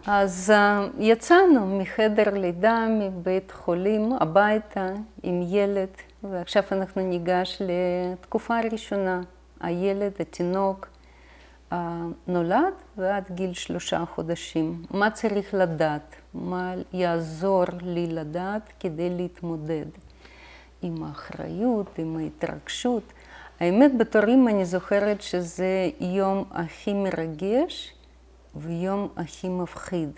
אז יצאנו מחדר לידה, מבית חולים, הביתה עם ילד, ועכשיו אנחנו ניגש לתקופה הראשונה. הילד, התינוק, נולד ועד גיל 3 חודשים. מה צריך לדעת? מה יעזור לי לדעת כדי להתמודד עם האחריות, עם ההתרגשות? האמת, בתור אמא אני זוכרת שזה יום הכי מרגש ויום הכי מפחיד.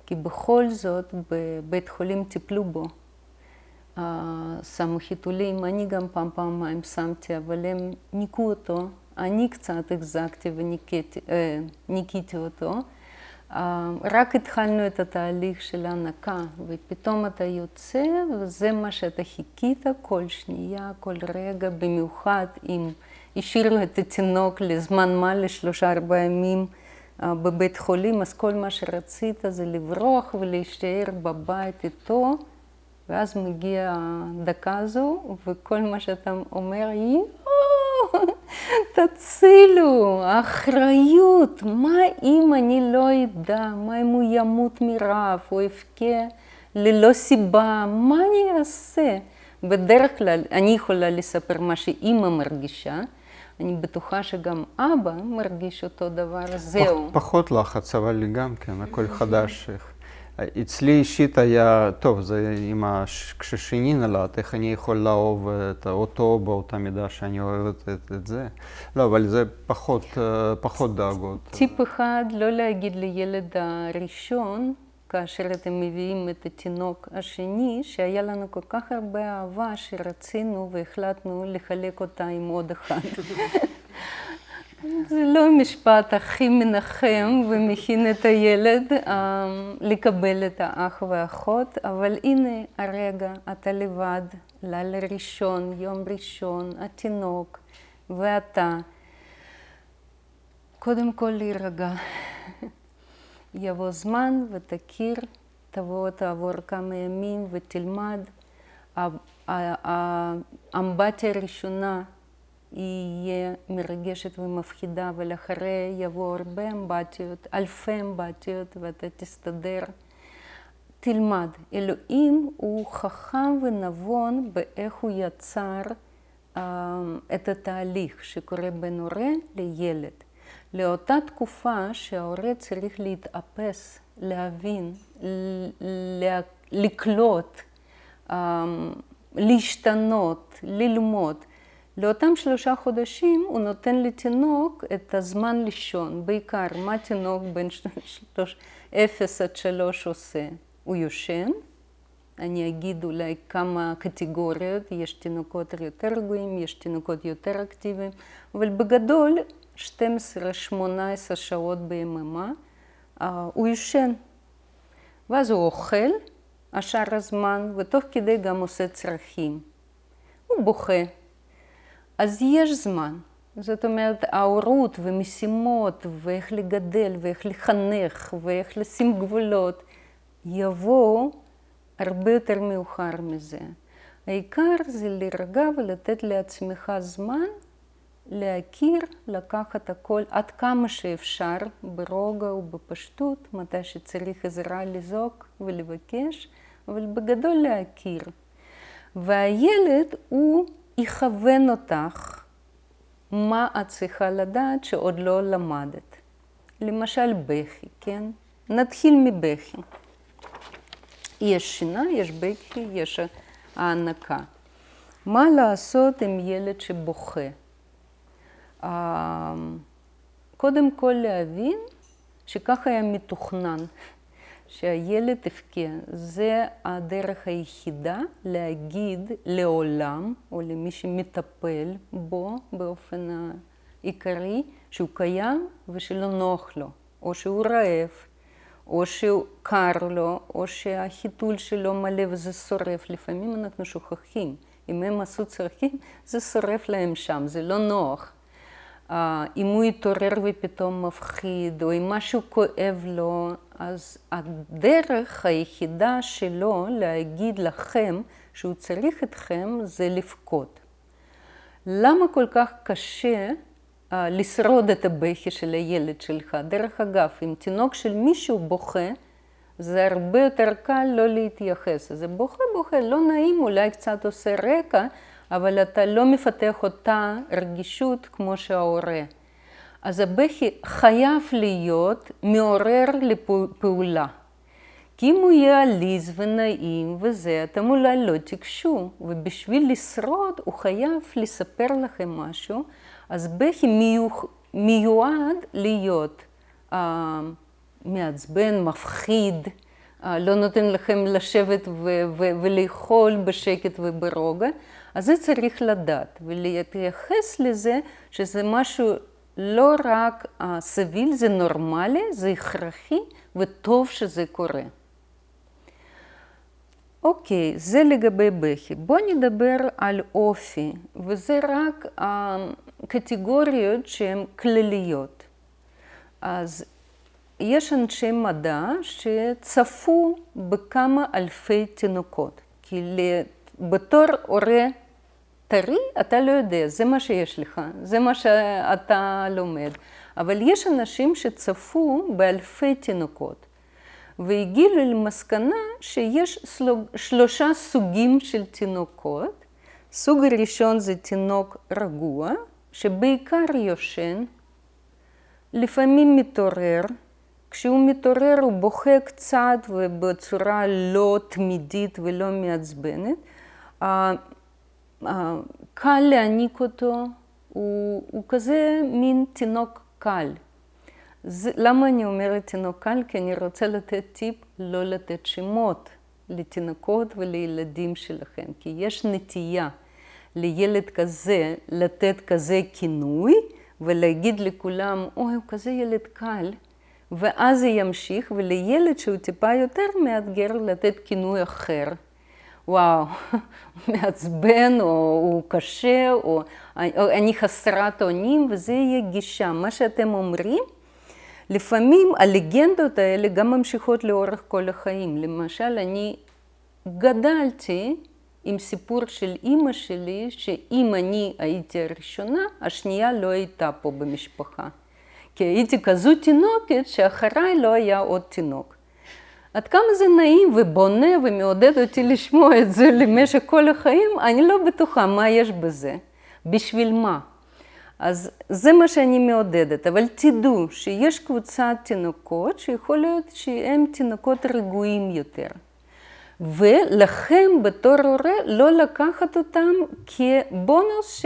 כי בכל זאת בבית חולים טיפלו בו. שמו חיתולים, אני גם פעמיים שמתי, אבל הם ניקו אותו. אני קצת החזקתי וניקיתי אותו. רק התחלנו את התהליך של ההנקה, ופתאום אתה יוצא, וזה מה שאתה חיכית כל שנייה, כל רגע, במיוחד אם השאירו את התינוק לזמן מה, ל3-4 ימים בבית חולים, אז כל מה שרצית זה לברוח ולהישאר בבית איתו, ואז מגיע הדקה הזו, וכל מה שאתה אומר, תצילו, האחריות, מה אם אני לא אדע, מה אם הוא ימות מרעב, או יבכה ללא סיבה, מה אני אעשה? בדרך כלל אני יכולה לספר מה שאמא מרגישה, אני בטוחה שגם אבא מרגיש אותו דבר, זהו. פחות לחץ, אבל גם כן, הכל חדש. אצלי אישית היה, טוב, זה כששני נולד, איך אני יכול לאהוב אותו באותה מידה שאני אוהבת את זה. לא, אבל זה פחות דאגות. טיפ אחד, לא להגיד לילד הראשון, כאשר אתם מביאים את התינוק השני, שהיה לנו כל כך הרבה אהבה שרצינו והחלטנו לחלק אותה עם עוד אחד. זה לא המשפט הכי מנחם ומכין את הילד לקבל את האח והאחות, אבל הנה הרגע, אתה לבד, לילה ראשון, יום ראשון, התינוק ואתה. קודם כל להירגע. יבוא זמן ותכיר, תעבור כמה ימים ותלמד. האמבטיה הראשונה יהיה מרגשת ומפחידה, ולאחרי יבוא הרבה אמבטיות, אלפי אמבטיות, ואתה תסתדר. תלמד. אלוהים הוא חכם ונבון באיך הוא יצר את התהליך שקורה בין הורה לילד. לאותה תקופה שההורה צריך להתאפס, להבין, לקלוט, להשתנות, ללמוד. לאותם 3 חודשים הוא נותן לתינוק את הזמן לישון. בעיקר, מה תינוק בין 0 עד 3 עושה? הוא יושן. אני אגיד אולי כמה קטגוריות, יש תינוקות יותר רגועים, יש תינוקות יותר אקטיביים, אבל בגדול 12-18 שעות ביממה הוא יושן. ואז הוא אוכל השאר הזמן, ותוך כדי גם עושה צרכים. הוא בוכה. אז יש זמן. זאת אומרת, ההורות ומשימות, ואיך לגדל, ואיך לחנך, ואיך לשים גבולות, יבואו הרבה יותר מאוחר מזה. העיקר זה להירגע ולתת לעצמך זמן, להכיר, לקחת הכל עד כמה שאפשר, ברוגע ובפשטות, מתי שצריך עזרה לזעוק ולבקש, אבל בגדול להכיר. והילד הוא יכוון אותך מה את צריכה לדעת שעוד לא למדת. למשל בכי, כן? נתחיל מבכי. יש שינה, יש בכי, יש ההנקה. מה לעשות עם ילד שבוכה? קודם כל להבין שככה היה מתוכנן, שהילד יבכה. זה הדרך היחידה להגיד לעולם, או למי שמטפל בו באופן העיקרי, שהוא קיים ושלא נוח לו, או שהוא רעב, או שהוא קר לו, או שהחיתול שלו מלא וזה שורף. לפעמים אנחנו שוכחים. אם הם עשו צרכים, זה שורף להם שם, זה לא נוח. אם הוא יתעורר ופתאום מפחיד, או אם משהו כואב לו, אז הדרך היחידה שלו להגיד לכם שהוא צריך אתכם זה לבכות. למה כל כך קשה לשרוד את הבכי של הילד שלך. דרך אגב, אם תינוק של מישהו בוכה, זה הרבה יותר קל לא להתייחס. זה בוכה, לא נעים, אולי קצת עושה רקע, אבל אתה לא מפתח אותה רגישות כמו שההורה. אז הבכי חייב להיות מעורר לפעולה. כי אם הוא יהיה עליז ונעים וזה, אתם אולי לא תקשו. ובשביל לשרוד הוא חייב לספר לכם משהו. אז בכי מיועד להיות מעצבן, מפחיד, לא נותן לכם לשבת ולאכול בשקט וברוגע. אז זה צריך לדעת ולהתייחס לזה שזה משהו לא רק סביל, זה נורמלי, זה הכרחי וטוב שזה קורה. אוקיי, זה לגבי בכי. בואו נדבר על אופי, וזה רק קטגוריות שהן כלליות. אז יש אנשי מדע שצפו בכמה אלפי תינוקות, כי בתור הורה טרי אתה לא יודע, זה מה שיש לך, זה מה שאתה לומד. אבל יש אנשים שצפו באלפי תינוקות, והגיעו למסקנה שיש 3 סוגים של תינוקות. סוג הראשון זה תינוק רגוע, שבעיקר יושן, לפעמים מתעורר. כשהוא מתעורר הוא בוכה קצת ובצורה לא תמידית ולא מעצבנת. קל להעניק אותו, הוא כזה מין תינוק קל. למה אני אומרת תינוק קל? כי אני רוצה לתת טיפ לא לתת שמות לתינוקות ולילדים שלכם. כי יש נטייה לילד כזה לתת כזה כינוי ולהגיד לכולם, אוי, הוא כזה ילד קל. ואז זה ימשיך, ולילד שהוא טיפה יותר מאתגר לתת כינוי אחר. וואו, מעצבן, או הוא קשה, או אני חסרת אונים, וזה יהיה גישה. מה שאתם אומרים, לפעמים הלגנדות האלה גם ממשיכות לאורך כל החיים. למשל, אני גדלתי עם סיפור של אימא שלי, שאם אני הייתי הראשונה, השנייה לא הייתה פה במשפחה. כי הייתי כזו תינוקת שאחריי לא היה עוד תינוק. עד כמה זה נעים ובונה ומעודד אותי לשמוע את זה למשך כל החיים, אני לא בטוחה מה יש בזה, בשביל מה. אז זה מה שאני מעודדת, אבל תדעו שיש קבוצת תינוקות שיכול להיות שהם תינוקות רגועים יותר. ולכם בתור הורה לא לקחת אותם כבונוס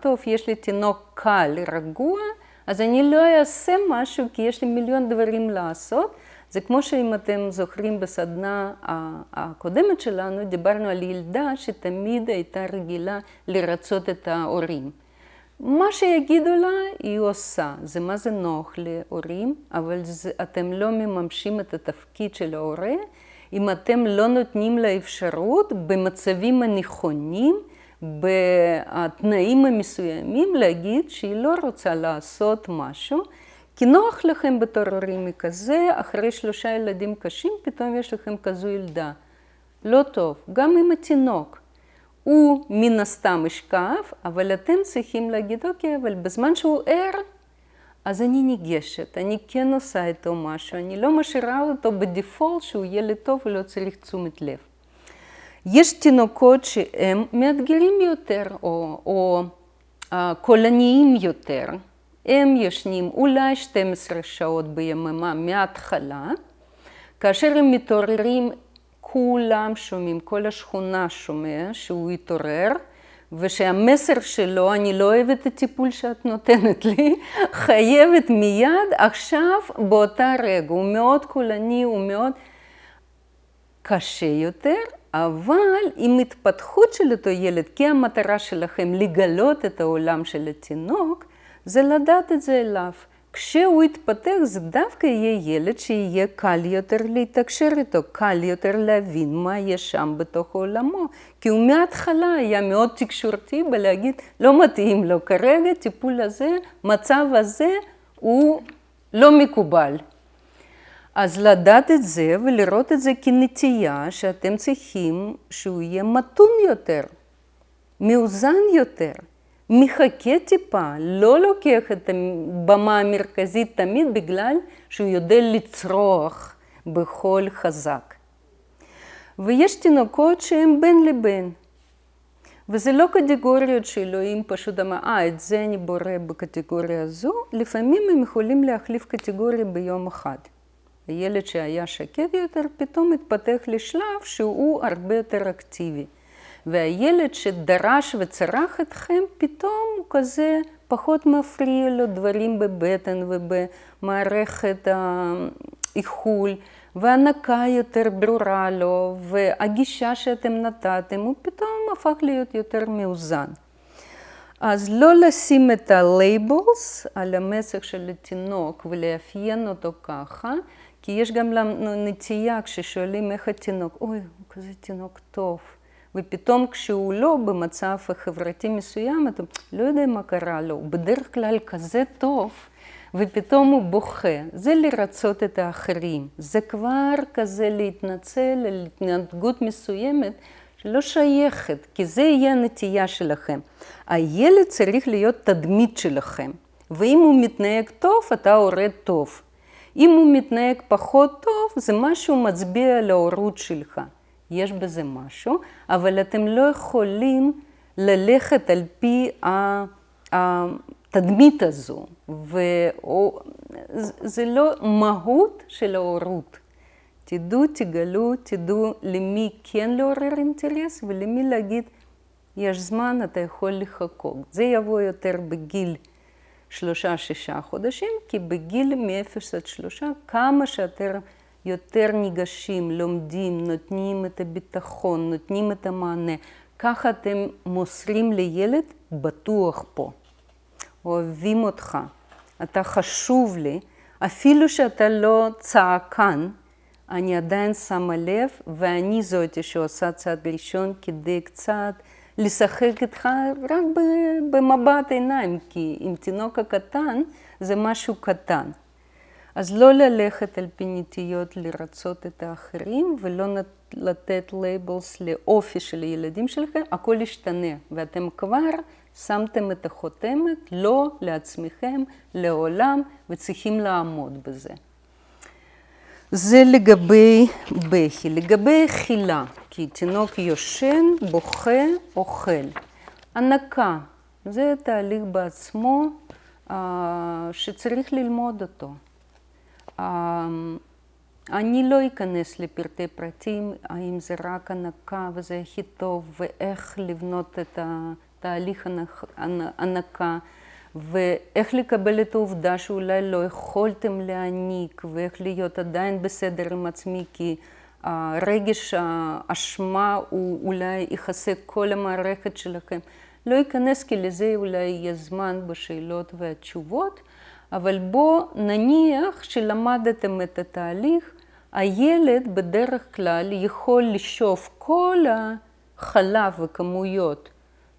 טוב, יש לי תינוק קל, רגוע, אז אני לא אעשה משהו כי יש לי מיליון דברים לעשות. זה כמו שאם אתם זוכרים בסדנה הקודמת שלנו, דיברנו על ילדה שתמיד הייתה רגילה לרצות את ההורים. מה שיגידו לה, היא עושה. זה מה זה נוח להורים, אבל אתם לא מממשים את התפקיד של ההורה, אם אתם לא נותנים לה אפשרות במצבים הנכונים, בתנאים המסוימים, להגיד שהיא לא רוצה לעשות משהו, כי נוח לכם בתור הורים מכזה, אחרי 3 ילדים קשים, פתאום יש לכם כזו ילדה. לא טוב, גם עם התינוק. הוא מן הסתם ישכב, אבל אתם צריכים להגיד, אוקיי, אבל בזמן שהוא ער, אז אני ניגשת, אני כן עושה איתו משהו, אני לא משאירה אותו בדיפולט שהוא ילד טוב ולא צריך תשומת לב. יש תינוקות שהם מאתגרים יותר או קולניים יותר. הם ישנים אולי 12 שעות ביממה מההתחלה. כאשר הם מתעוררים, כולם שומעים, כל השכונה שומע שהוא יתעורר, ושהמסר שלו, אני לא אוהבת את הטיפול שאת נותנת לי, חייבת מיד עכשיו באותה רגע. הוא מאוד קולני, הוא מאוד קשה יותר, אבל עם התפתחות של אותו ילד, כי המטרה שלכם לגלות את העולם של התינוק, זה לדעת את זה אליו. כשהוא יתפתח, זה דווקא יהיה ילד שיהיה קל יותר להתקשר איתו, קל יותר להבין מה יש שם בתוך עולמו. כי הוא מההתחלה היה מאוד תקשורתי בלהגיד, לא מתאים לו כרגע, טיפול הזה, מצב הזה, הוא לא מקובל. אז לדעת את זה ולראות את זה כנטייה שאתם צריכים שהוא יהיה מתון יותר, מאוזן יותר. מחכה טיפה, לא לוקח את הבמה המרכזית תמיד בגלל שהוא יודע לצרוח בקול חזק. ויש תינוקות שהם בין לבין. וזה לא קטגוריות שאלוהים פשוט אמר, את זה אני בורא בקטגוריה הזו, לפעמים הם יכולים להחליף קטגוריה ביום אחד. הילד שהיה שקט יותר פתאום מתפתח לשלב שהוא הרבה יותר אקטיבי. והילד שדרש וצרח אתכם, פתאום הוא כזה פחות מפריע לו דברים בבטן ובמערכת האיחול, והנקה יותר ברורה לו, והגישה שאתם נתתם, הוא פתאום הפך להיות יותר מאוזן. אז לא לשים את ה-labels על המסך של התינוק ולאפיין אותו ככה, כי יש גם נטייה כששואלים איך התינוק, אוי, הוא כזה תינוק טוב. ופתאום כשהוא לא במצב חברתי מסוים, אתה לא יודע מה קרה לו, הוא בדרך כלל כזה טוב, ופתאום הוא בוכה. זה לרצות את האחרים. זה כבר כזה להתנצל על התנהגות מסוימת שלא שייכת, כי זה יהיה הנטייה שלכם. הילד צריך להיות תדמית שלכם, ואם הוא מתנהג טוב, אתה הורה טוב. אם הוא מתנהג פחות טוב, זה משהו מצביע על ההורות שלך. יש בזה משהו, אבל אתם לא יכולים ללכת על פי התדמית הזו, וזה לא מהות של ההורות. תגלו, תדעו למי כן לעורר אינטרס ולמי להגיד, יש זמן, אתה יכול לחכות. זה יבוא יותר בגיל 3-6 חודשים, כי בגיל מ-0-3, כמה שאתם יותר ניגשים, לומדים, נותנים את הביטחון, נותנים את המענה. ככה אתם מוסרים לילד בטוח פה. אוהבים אותך, אתה חשוב לי, אפילו שאתה לא צעקן, אני עדיין שמה לב, ואני זאתי שעושה צעד ראשון כדי קצת לשחק איתך רק במבט עיניים, כי עם תינוק הקטן זה משהו קטן. אז לא ללכת על פי נטיות לרצות את האחרים, ולא לתת לייבלס לאופי של הילדים שלכם, הכל ישתנה, ואתם כבר שמתם את החותמת, לא לעצמכם, לעולם, וצריכים לעמוד בזה. זה לגבי בכי. לגבי אכילה, כי תינוק יושן, בוכה, אוכל. הנקה, זה תהליך בעצמו שצריך ללמוד אותו. אני לא אכנס לפרטי פרטים, האם זה רק הנקה וזה הכי טוב, ואיך לבנות את תהליך הנקה, ואיך לקבל את העובדה שאולי לא יכולתם להעניק, ואיך להיות עדיין בסדר עם עצמי, כי רגש האשמה הוא אולי יכסה כל המערכת שלכם. לא אכנס כי לזה אולי יהיה זמן בשאלות והתשובות, אבל בוא נניח שלמדתם את התהליך, הילד בדרך כלל יכול לשאוף כל החלב וכמויות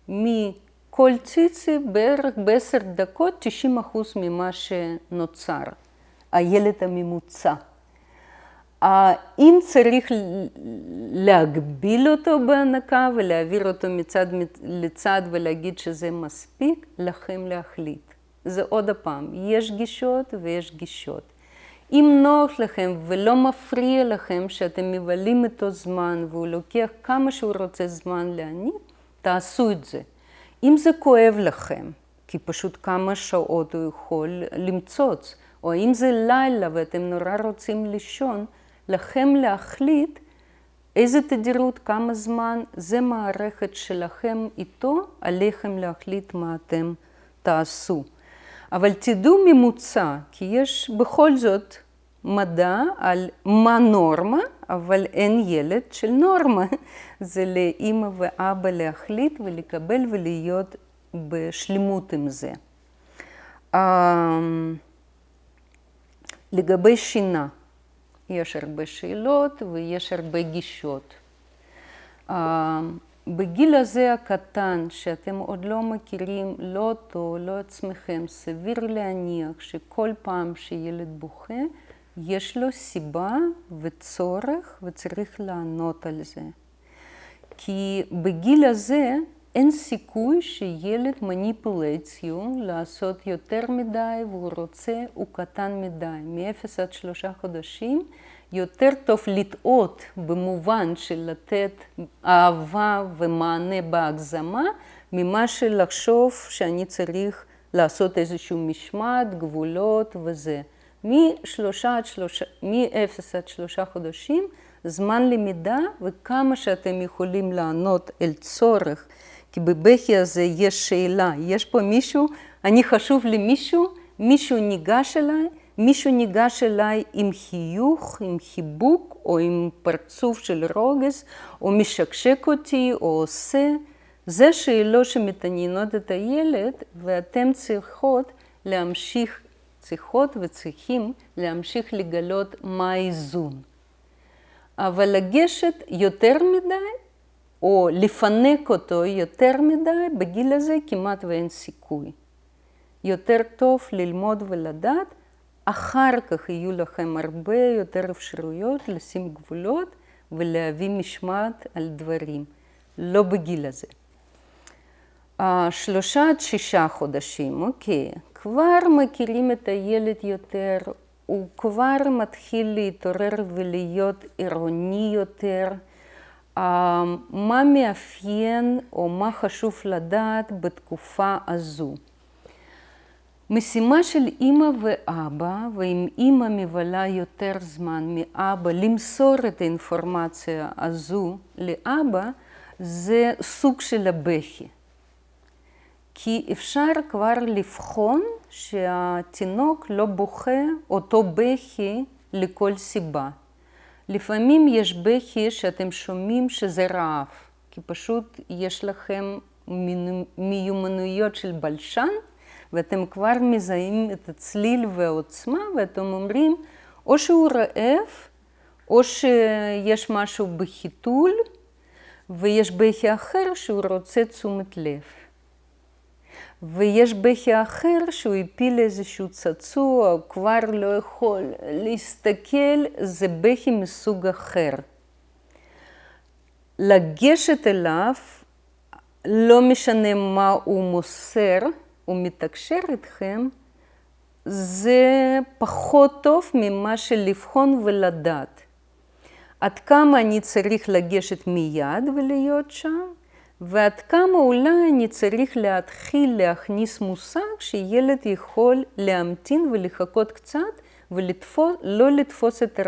מכל ציצי בערך ב10 דקות 90% ממה שנוצר, הילד הממוצע. אם צריך להגביל אותו בהנקה ולהעביר אותו מצד לצד ולהגיד שזה מספיק, לכם להחליט. זה עוד פעם, יש גישות ויש גישות. אם נוח לכם ולא מפריע לכם שאתם מבלים איתו זמן והוא לוקח כמה שהוא רוצה זמן להעניק, תעשו את זה. אם זה כואב לכם, כי פשוט כמה שעות הוא יכול למצוץ, או אם זה לילה ואתם נורא רוצים לישון, לכם להחליט איזה תדירות, כמה זמן, זה מערכת שלכם איתו, עליכם להחליט מה אתם תעשו. אבל תדעו ממוצע, כי יש בכל זאת מדע על מה נורמה, אבל אין ילד של נורמה. זה לאמא ואבא להחליט ולקבל ולהיות בשלמות עם זה. לגבי שינה, יש הרבה שאלות ויש הרבה גישות. בגיל הזה הקטן, שאתם עוד לא מכירים, לא אותו, לא עצמכם, סביר להניח שכל פעם שילד בוכה, יש לו סיבה וצורך וצריך לענות על זה. כי בגיל הזה אין סיכוי שילד מניפולציה לעשות יותר מדי והוא רוצה, הוא קטן מדי. מ-0 עד 3 חודשים יותר טוב לטעות במובן של לתת אהבה ומענה בהגזמה, ממה שלחשוב שאני צריך לעשות איזשהו משמעת, גבולות וזה. מ-0 עד 3 חודשים, זמן למידה, וכמה שאתם יכולים לענות אל צורך, כי בבכי הזה יש שאלה, יש פה מישהו, אני חשוב למישהו, מישהו ניגש אליי עם חיוך, עם חיבוק, או עם פרצוף של רוגז, או משקשק אותי, או עושה. זה שאלות שמתעניינות את הילד, ואתם צריכים להמשיך לגלות מה האיזון. אבל לגשת יותר מדי, או לפנק אותו יותר מדי, בגיל הזה כמעט ואין סיכוי. יותר טוב ללמוד ולדעת, אחר כך יהיו לכם הרבה יותר אפשרויות לשים גבולות ולהביא משמעת על דברים, לא בגיל הזה. 3 עד 6 חודשים, אוקיי, כבר מכירים את הילד יותר, הוא כבר מתחיל להתעורר ולהיות עירוני יותר, מה מאפיין או מה חשוב לדעת בתקופה הזו. משימה של אמא ואבא, ואם אמא מבלה יותר זמן מאבא, למסור את האינפורמציה הזו לאבא, זה סוג של הבכי. כי אפשר כבר לבחון שהתינוק לא בוכה אותו בכי לכל סיבה. לפעמים יש בכי שאתם שומעים שזה רעב, כי פשוט יש לכם מיומנויות של בלשן, ואתם כבר מזהים את הצליל והעוצמה, ואתם אומרים, או שהוא רעב, או שיש משהו בחיתול, ויש בכי אחר שהוא רוצה תשומת לב. ויש בכי אחר שהוא הפיל איזשהו צעצוע, או כבר לא יכול להסתכל, זה בכי מסוג אחר. לגשת אליו, לא משנה מה הוא מוסר, הוא מתקשר איתכם, זה פחות טוב ממה שלבחון ולדעת. עד כמה אני צריך לגשת מיד ולהיות שם, ועד כמה אולי אני צריך להתחיל להכניס מושג שילד יכול להמתין ולחכות קצת, ולא לתפוס את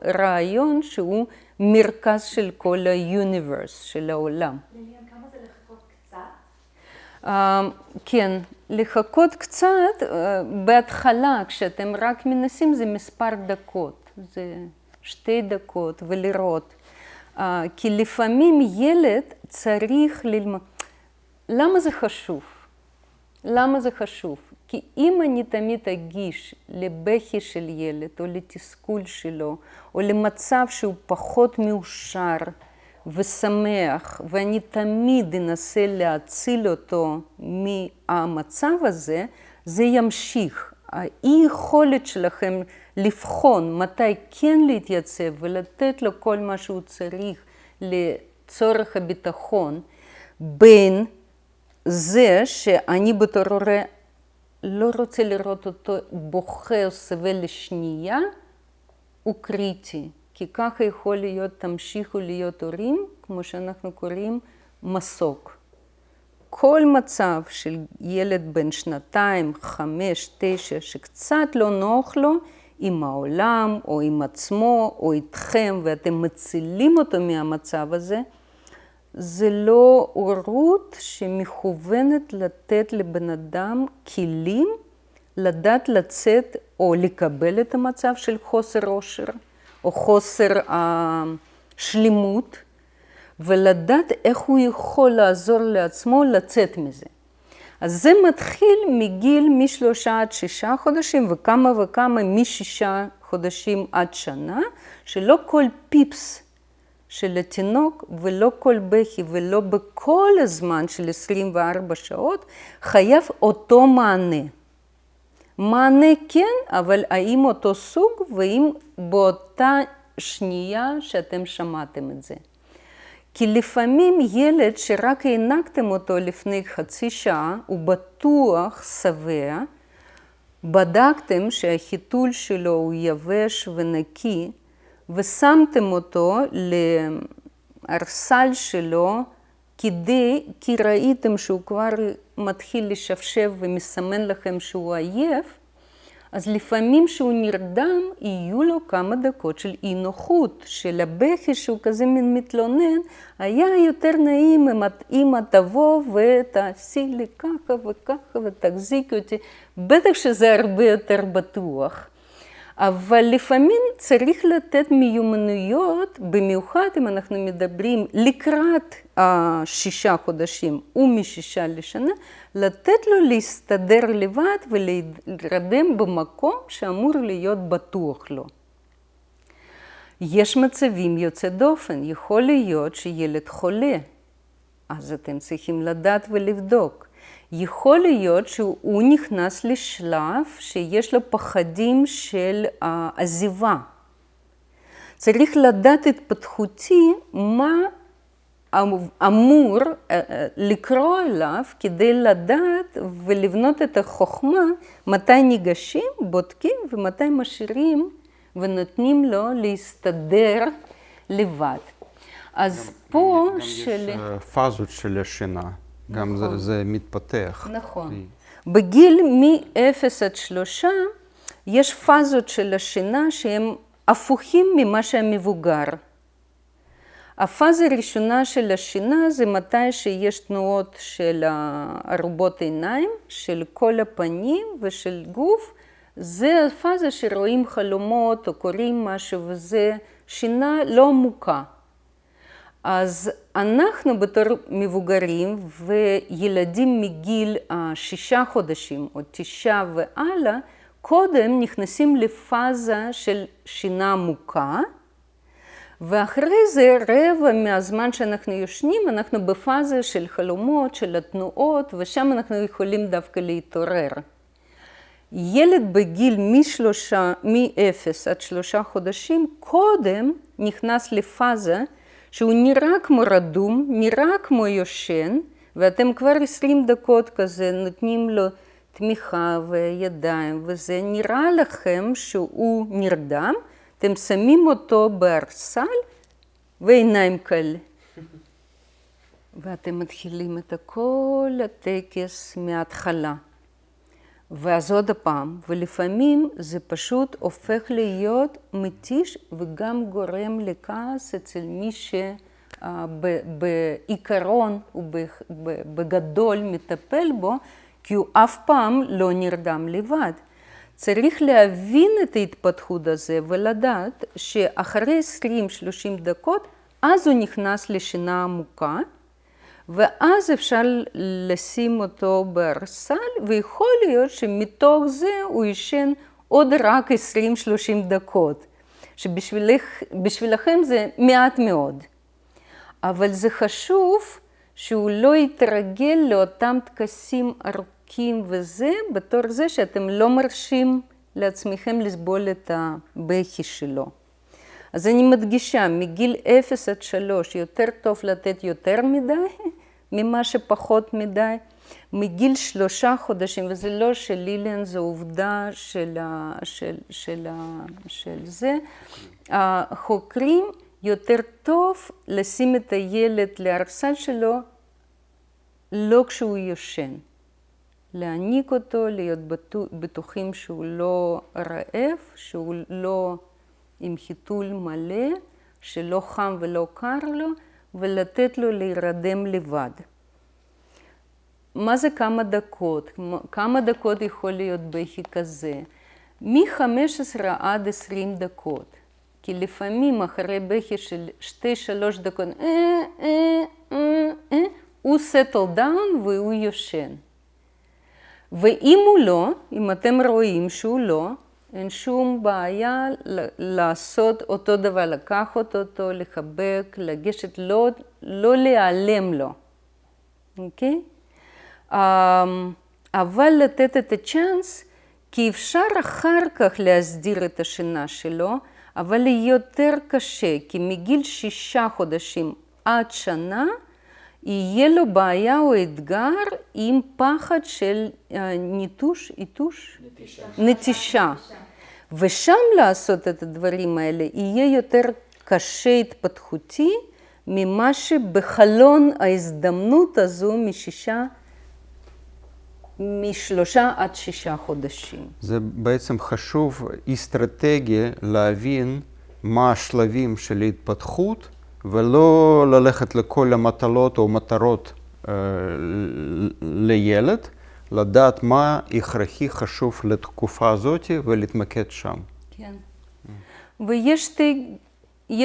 הרעיון שהוא מרכז של כל היוניברס, של העולם. ליליאן, כמה זה לחכות קצת? כן, לחכות קצת, בהתחלה כשאתם רק מנסים זה מספר דקות, זה 2 דקות ולראות. כי לפעמים ילד צריך ללמוד. למה זה חשוב? למה זה חשוב? כי אם אני תמיד אגיש לבכי של ילד, או לתסכול שלו, או למצב שהוא פחות מאושר ושמח, ואני תמיד אנסה להציל אותו מהמצב הזה, זה ימשיך. האי-יכולת שלכם לבחון מתי כן להתייצב ולתת לו כל מה שהוא צריך לצורך הביטחון, בין זה שאני בתור הורה לא רוצה לראות אותו בוכה או סבל לשנייה, הוא קריטי. כי ככה יכול להיות, תמשיכו להיות הורים, כמו שאנחנו קוראים, מסוק. כל מצב של ילד בן 2, 5, 9, שקצת לא נוח לו, עם העולם או עם עצמו או איתכם, ואתם מצילים אותו מהמצב הזה, זה לא הורות שמכוונת לתת לבן אדם כלים, לדעת לצאת או לקבל את המצב של חוסר אושר, או חוסר השלימות, ולדעת איך הוא יכול לעזור לעצמו לצאת מזה. אז זה מתחיל מגיל מ3 עד 6 חודשים, וכמה וכמה מ6 חודשים עד שנה, שלא כל פיפס של התינוק, ולא כל בכי, ולא בכל הזמן של 24 שעות, חייב אותו מענה. מענה כן, אבל האם אותו סוג, והאם באותה שנייה שאתם שמעתם את זה. כי לפעמים ילד שרק הענקתם אותו לפני חצי שעה, הוא בטוח שבע, בדקתם שהחיתול שלו הוא יבש ונקי, ושמתם אותו לארסל שלו, כי ראיתם שהוא כבר מתחיל לשפשף ומסמן לכם שהוא עייף, אז לפעמים שהוא נרדם, יהיו לו כמה דקות של אי נוחות, של הבכי שהוא כזה מין מתלונן, היה יותר נעים אם את תבוא ותעשי לי ככה וככה ותחזיקי אותי, בטח שזה הרבה יותר בטוח. אבל לפעמים צריך לתת מיומנויות, במיוחד אם אנחנו מדברים לקראת 6 חודשים ומ6 לשנה, לתת לו להסתדר לבד ולהירדם במקום שאמור להיות בטוח לו. יש מצבים יוצא דופן, יכול להיות שילד חולה, אז אתם צריכים לדעת ולבדוק. יכול להיות שהוא נכנס לשלב שיש לו פחדים של עזיבה. צריך לדעת התפתחותי מה אמור לקרוא אליו כדי לדעת ולבנות את החוכמה מתי ניגשים, בודקים ומתי משאירים ונותנים לו להסתדר לבד. אז פה של... יש פאזות של השינה. גם נכון. זה מתפתח. נכון. בגיל מ-0 עד 3 יש פאזות של השינה שהם הפוכים ממה שהמבוגר. הפאזה הראשונה של השינה זה מתי שיש תנועות של ארובות עיניים, של כל הפנים ושל גוף. זה הפאזה שרואים חלומות או קוראים משהו וזה שינה לא עמוקה. אז אנחנו בתור מבוגרים וילדים מגיל 6 חודשים או 9 והלאה, קודם נכנסים לפאזה של שינה עמוקה, ואחרי זה רבע מהזמן שאנחנו יושנים, אנחנו בפאזה של חלומות, של התנועות, ושם אנחנו יכולים דווקא להתעורר. ילד בגיל מ-0 עד 3 חודשים, קודם נכנס לפאזה, שהוא נראה כמו רדום, נראה כמו יושן, ואתם כבר 20 דקות כזה נותנים לו תמיכה וידיים, וזה נראה לכם שהוא נרדם, אתם שמים אותו בארסל ועיניים כאלה. ואתם מתחילים את כל הטקס מההתחלה. ואז עוד הפעם, ולפעמים זה פשוט הופך להיות מתיש וגם גורם לכעס אצל מי שבעיקרון ובגדול מטפל בו, כי הוא אף פעם לא נרדם לבד. צריך להבין את ההתפתחות הזה ולדעת שאחרי 20-30 דקות, אז הוא נכנס לשינה עמוקה, ואז אפשר לשים אותו בארסל, ויכול להיות שמתוך זה הוא ישן עוד רק 20-30 דקות, שבשבילכם זה מעט מאוד. אבל זה חשוב שהוא לא יתרגל לאותם טקסים ארוכים וזה, בתור זה שאתם לא מרשים לעצמכם לסבול את הבכי שלו. אז אני מדגישה, מגיל 0 עד 3 יותר טוב לתת יותר מדי ממה שפחות מדי. מגיל 3 חודשים, וזה לא של ליליאן, זו עובדה של זה, החוקרים יותר טוב לשים את הילד לארסל שלו לא כשהוא יושן. להעניק אותו, להיות בטוחים שהוא לא רעב, שהוא לא עם חיתול מלא, שלא חם ולא קר לו, ולתת לו להירדם לבד. מה זה כמה דקות? כמה דקות יכול להיות בכי כזה? מ-15 עד 20 דקות. כי לפעמים אחרי בכי של 2-3 דקות, הוא settle down והוא יושן. ואם הוא לא, אם אתם רואים שהוא לא, אין שום בעיה לעשות אותו דבר, לקחת אותו, לחבק, לגשת, לא להיעלם לו. אוקיי? אבל לתת את הצ'אנס, כי אפשר אחר כך להסדיר את השינה שלו, אבל היא יותר קשה, כי מגיל 6 חודשים עד שנה, יהיה לו בעיה או אתגר עם פחד של נטישה. ושם לעשות את הדברים האלה יהיה יותר קשה התפתחותי ממה שבחלון ההזדמנות הזו מ3 עד 6 חודשים. זה בעצם חשוב אסטרטגיה להבין מה השלבים של ההתפתחות, ולא ללכת לכל המטלות או מטרות לילד, לדעת מה הכרחי חשוב לתקופה הזאת ולהתמקד שם. כן. ויש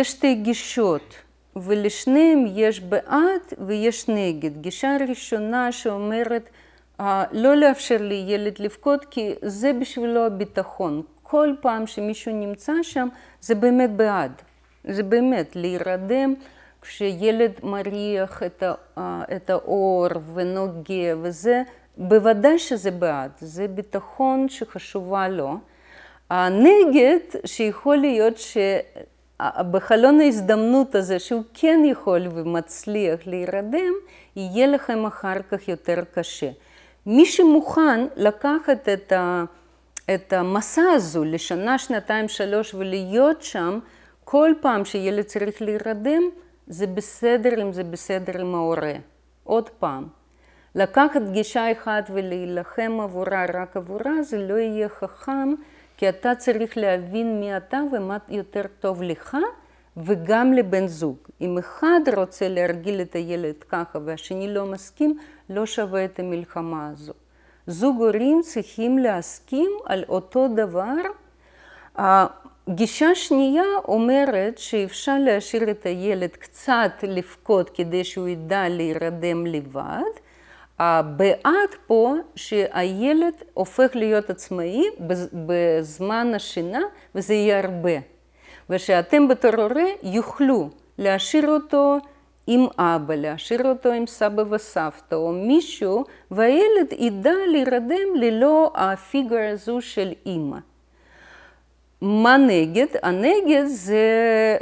שתי גישות, ולשניהם יש בעד ויש נגד. גישה ראשונה שאומרת, לא לאפשר לילד לבכות, כי זה בשבילו הביטחון. כל פעם שמישהו נמצא שם, זה באמת בעד. זה באמת להירדם כשילד מריח את האור ונוגע, וזה בוודאי שזה בעד. זה ביטחון שחשובה לו. הנגד שיכול להיות שבחלון ההזדמנות הזה, שהוא כן יכול ומצליח להירדם, יהיה לכם אחר כך יותר קשה. מי שמוכן לקחת את המסע הזו לשנה, שנתיים, 3 ולהיות שם, כל פעם שילד צריך להירדם, זה בסדר אם זה בסדר עם ההורה. עוד פעם, לקחת גישה אחת ולהילחם עבורה, רק עבורה, זה לא יהיה חכם, כי אתה צריך להבין מי אתה ומה יותר טוב לך, וגם לבן זוג. אם אחד רוצה להרגיל את הילד ככה והשני לא מסכים, לא שווה את המלחמה הזו. זוג הורים צריכים להסכים על אותו דבר. גישה שנייה אומרת שאפשר להשאיר את הילד קצת לבכות כדי שהוא ידע להירדם לבד. בעד פה שהילד הופך להיות עצמאי בזמן השינה, וזה יהיה הרבה. ושאתם בתור הורה יוכלו להשאיר אותו עם אבא, להשאיר אותו עם סבא וסבתא או מישהו, והילד ידע להירדם ללא הפיגר הזו של אמא. מה נגד? הנגד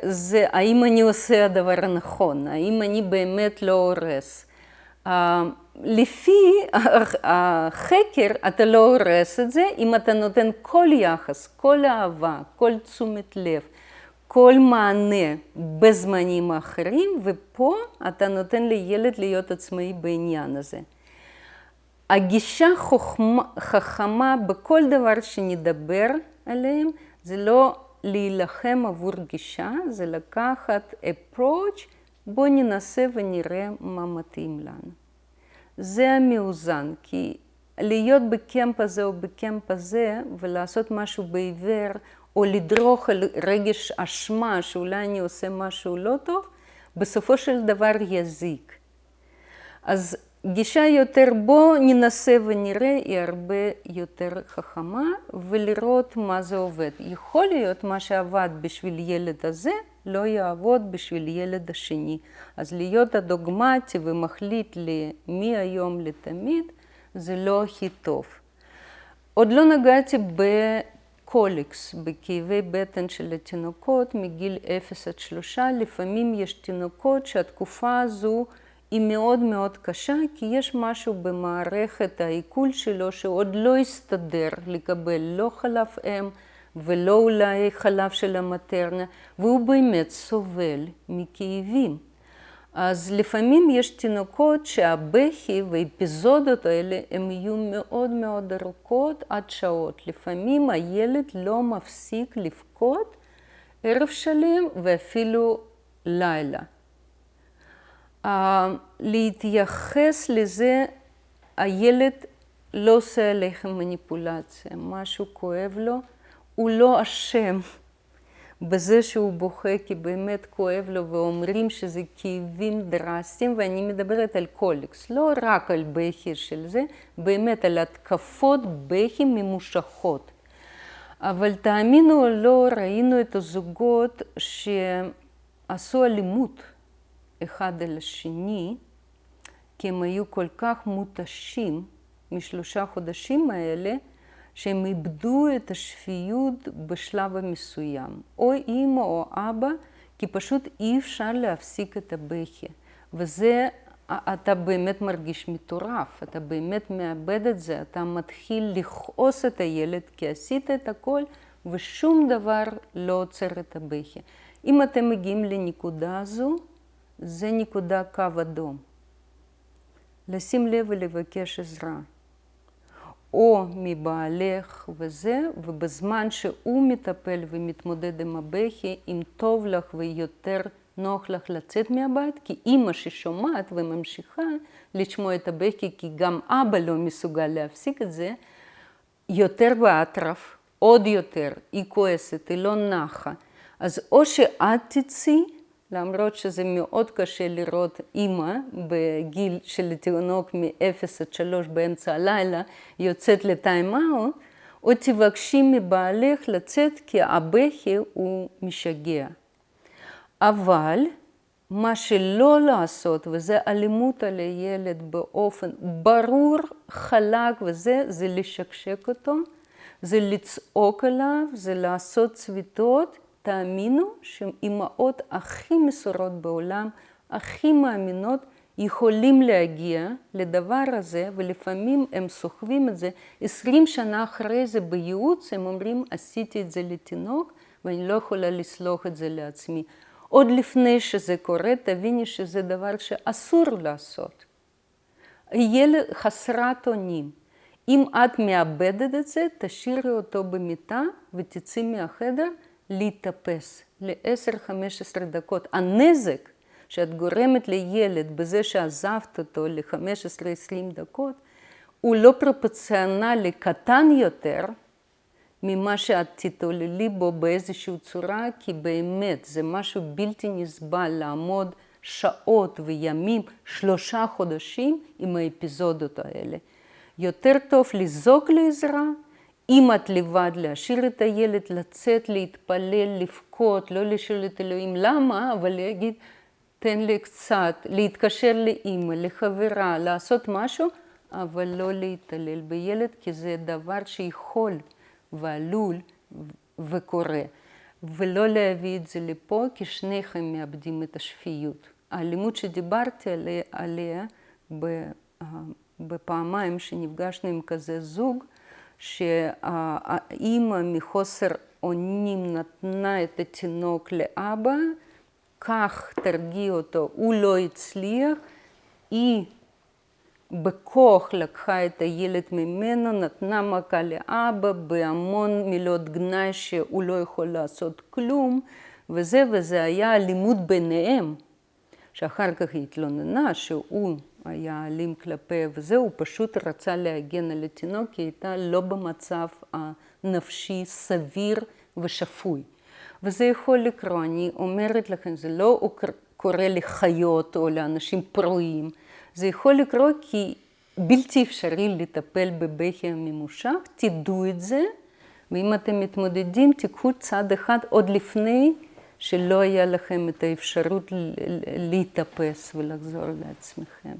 זה האם אני עושה הדבר הנכון, האם אני באמת לא הורס. לפי החקר אתה לא הורס את זה אם אתה נותן כל יחס, כל אהבה, כל תשומת לב, כל מענה בזמנים האחרים, ופה אתה נותן לילד להיות עצמאי בעניין הזה. הגישה חכמה בכל דבר שנדבר עליהם, זה לא להילחם עבור גישה, זה לקחת approach, בוא ננסה ונראה מה מתאים לנו. זה המאוזן, כי להיות בקמפ הזה או בקמפ הזה ולעשות משהו בעיוור, או לדרוך על רגש אשמה שאולי אני עושה משהו לא טוב, בסופו של דבר יזיק. אז גישה יותר בוא ננסה ונראה היא הרבה יותר חכמה, ולראות מה זה עובד. יכול להיות מה שעבד בשביל ילד הזה, לא יעבוד בשביל ילד השני. אז להיות הדוגמטי ומחליט מהיום לתמיד, זה לא הכי טוב. עוד לא נגעתי בקוליקס, בכאבי בטן של התינוקות מגיל 0 עד 3. לפעמים יש תינוקות שהתקופה הזו היא מאוד מאוד קשה, כי יש משהו במערכת העיכול שלו שעוד לא הסתדר לקבל לא חלב אם ולא אולי חלב של המטרנה, והוא באמת סובל מכאבים. אז לפעמים יש תינוקות שהבכי והאפיזודות האלה הם יהיו מאוד מאוד ארוכות עד שעות. לפעמים הילד לא מפסיק לבכות ערב שלם ואפילו לילה. להתייחס לזה, הילד לא עושה עליכם מניפולציה, משהו כואב לו, הוא לא אשם בזה שהוא בוכה כי באמת כואב לו, ואומרים שזה כאבים דרסטיים, ואני מדברת על קוליקס, לא רק על בכי של זה, באמת על התקפות בכי ממושכות. אבל תאמינו או לא, ראינו את הזוגות שעשו אלימות אחד על השני, כי הם היו כל כך מותשים מ3 חודשים האלה, שהם איבדו את השפיות בשלב המסוים. או אמא או אבא כי פשוט אי אפשר להפסיק את הבכי. וזה, אתה באמת מרגיש מטורף, אתה באמת מאבד את זה, אתה מתחיל לכעוס את הילד, כי עשית את הכל, ושום דבר לא עוצר את הבכי. אם אתם מגיעים לנקודה הזו, זה נקודה קו אדום. לשים לב ולבקש עזרה. או מבעלך וזה, ובזמן שהוא מטפל ומתמודד עם הבכי, אם טוב לך ויותר נוח לך לצאת מהבית, כי אמא ששומעת וממשיכה לשמוע את הבכי, כי גם אבא לא מסוגל להפסיק את זה, יותר באטרף, עוד יותר, היא כועסת, היא לא נחה. אז או שאת תצאי, למרות שזה מאוד קשה לראות אמא בגיל של תינוק מ-0 עד 3 באמצע הלילה, יוצאת לטיים-אאוט, או תבקשי מבעלך לצאת כי הבכי הוא משגע. אבל מה שלא לעשות, וזה אלימות על הילד באופן ברור, חלק וזה, זה לשקשק אותו, זה לצעוק עליו, זה לעשות צביטות. תאמינו שאימהות הכי מסורות בעולם, הכי מאמינות, יכולים להגיע לדבר הזה, ולפעמים הם סוחבים את זה. 20 שנה אחרי זה בייעוץ, הם אומרים, עשיתי את זה לתינוק, ואני לא יכולה לסלוח את זה לעצמי. עוד לפני שזה קורה, תביני שזה דבר שאסור לעשות. ילד חסרת אונים. אם את מאבדת את זה, תשאירי אותו במיטה ותצאי מהחדר להתאפס ל-10-15 דקות. הנזק שאת גורמת לילד בזה שעזבת אותו ל-15-20 דקות, הוא לא פרופורציונלי קטן יותר ממה שאת תתעוללי בו באיזושהי צורה, כי באמת זה משהו בלתי נסבל לעמוד שעות וימים, 3 חודשים עם האפיזודות האלה. יותר טוב לזעוק לעזרה, אם את לבד להשאיר את הילד, לצאת, להתפלל, לבכות, לא לשאול את אלוהים למה, אבל להגיד, תן לי קצת, להתקשר לאמא, לחברה, לעשות משהו, אבל לא להתעלל בילד, כי זה דבר שיכול ועלול וקורה. ולא להביא את זה לפה, כי שניכם מאבדים את השפיות. האלימות שדיברתי עליה בפעמיים שנפגשנו עם כזה זוג, שהאימא מחוסר אונים נתנה את התינוק לאבא, כך תרגיע אותו, הוא לא הצליח, היא בכוח לקחה את הילד ממנו, נתנה מכה לאבא בהמון מילות גנאי שהוא לא יכול לעשות כלום, וזה היה אלימות ביניהם, שאחר כך היא התלוננה שהוא היה אלים כלפי וזה, הוא פשוט רצה להגן על התינוק, כי הייתה לא במצב הנפשי סביר ושפוי. וזה יכול לקרות, אני אומרת לכם, זה לא קורה לחיות או לאנשים פרועים, זה יכול לקרות כי בלתי אפשרי לטפל בבכי הממושך, תדעו את זה, ואם אתם מתמודדים, תיקחו צעד אחד עוד לפני שלא היה לכם את האפשרות להתאפס ולחזור לעצמכם.